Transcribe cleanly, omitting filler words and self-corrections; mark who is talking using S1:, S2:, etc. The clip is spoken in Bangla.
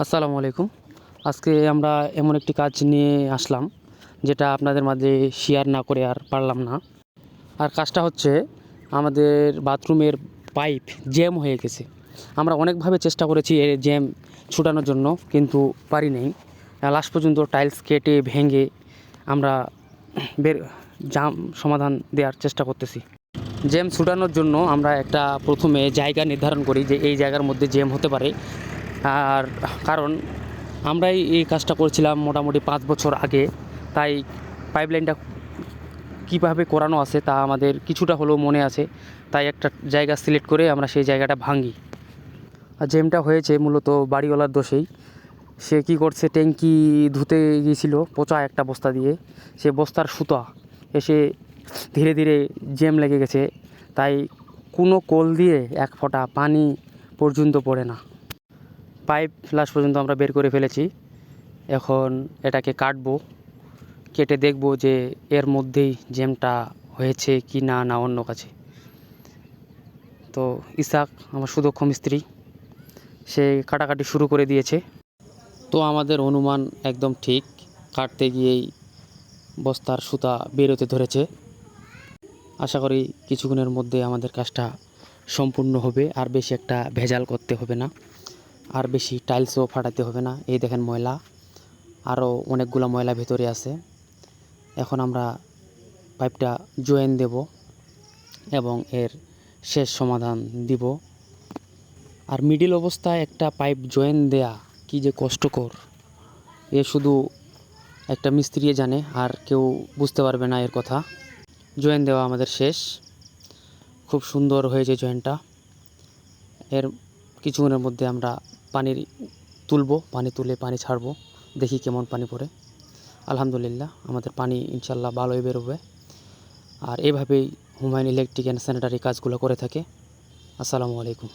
S1: আসসালামু আলাইকুম। আজকে আমরা এমন একটি কাজ নিয়ে আসলাম, যেটা আপনাদের মাঝে শেয়ার না করে আর পারলাম না। আর কাজটা হচ্ছে, আমাদের বাথরুমের পাইপ জ্যাম হয়ে গেছে। আমরা অনেকভাবে চেষ্টা করেছি এর জ্যাম ছুটানোর জন্য, কিন্তু পারি নাই। লাস্ট পর্যন্ত টাইলস কেটে ভেঙে আমরা বের জাম সমাধান দেওয়ার চেষ্টা করতেছি। জ্যাম ছুটানোর জন্য আমরা একটা প্রথমে জায়গা নির্ধারণ করি যে এই জায়গার মধ্যে জ্যাম হতে পারে। আর কারণ আমরাই এই কাজটা করছিলাম মোটামুটি 5 বছর আগে, তাই পাইপলাইনটা কীভাবে করানো আছে তা আমাদের কিছুটা হলেও মনে আছে। তাই একটা জায়গা সিলেক্ট করে আমরা সেই জায়গাটা ভাঙি। আর জ্যামটা হয়েছে মূলত বাড়িওয়ালার দোষেই। সে কী করছে, ট্যাঙ্কি ধুতে গিয়েছিল পচা একটা বস্তা দিয়ে, সে বস্তার সুতা এসে ধীরে ধীরে জ্যাম লেগে গেছে। তাই কোনো কল দিয়ে এক ফোঁটা পানি পর্যন্ত পড়ে না। পাইপ লাস্ট পর্যন্ত আমরা বের করে ফেলেছি। এখন এটাকে কাটবো, কেটে দেখব যে এর মধ্যেই জ্যামটা হয়েছে কি না, না অন্য কাছে। তো ইসাক আমার সুদক্ষ মিস্ত্রি, সে কাটাকাটি শুরু করে দিয়েছে। তো আমাদের অনুমান একদম ঠিক, কাটতে গিয়েই বস্তার সুতা বেরোতে ধরেছে। আশা করি কিছুক্ষণের মধ্যে আমাদের কাজটা সম্পূর্ণ হবে, আর বেশি একটা ভেজাল করতে হবে না, আর বেশি টাইলসও ফাটাতে হবে না। এই দেখেন ময়লা, আরও অনেকগুলো ময়লা ভেতরে আছে। এখন আমরা পাইপটা জয়েন দেব এবং এর শেষ সমাধান দিব। আর মিডিল অবস্থায় একটা পাইপ জয়েন দেয়া কি যে কষ্টকর, এ শুধু একটা মিস্ত্রি জানে, আর কেউ বুঝতে পারবে না এর কথা। জয়েন দেওয়া আমাদের শেষ, খুব সুন্দর হয়েছে জয়েনটা। এর কিছুক্ষণের মধ্যে আমরা পানি তুলে পানি ছাড়বো, দেখি কেমন পানি পড়ে। আলহামদুলিল্লাহ, আমাদের পানি ইনশাল্লাহ ভালোই বেরোবে। আর এভাবেই হুমায়ুন ইলেকট্রিক অ্যান্ড স্যানিটারি কাজগুলো করে থাকে। আসসালামু আলাইকুম।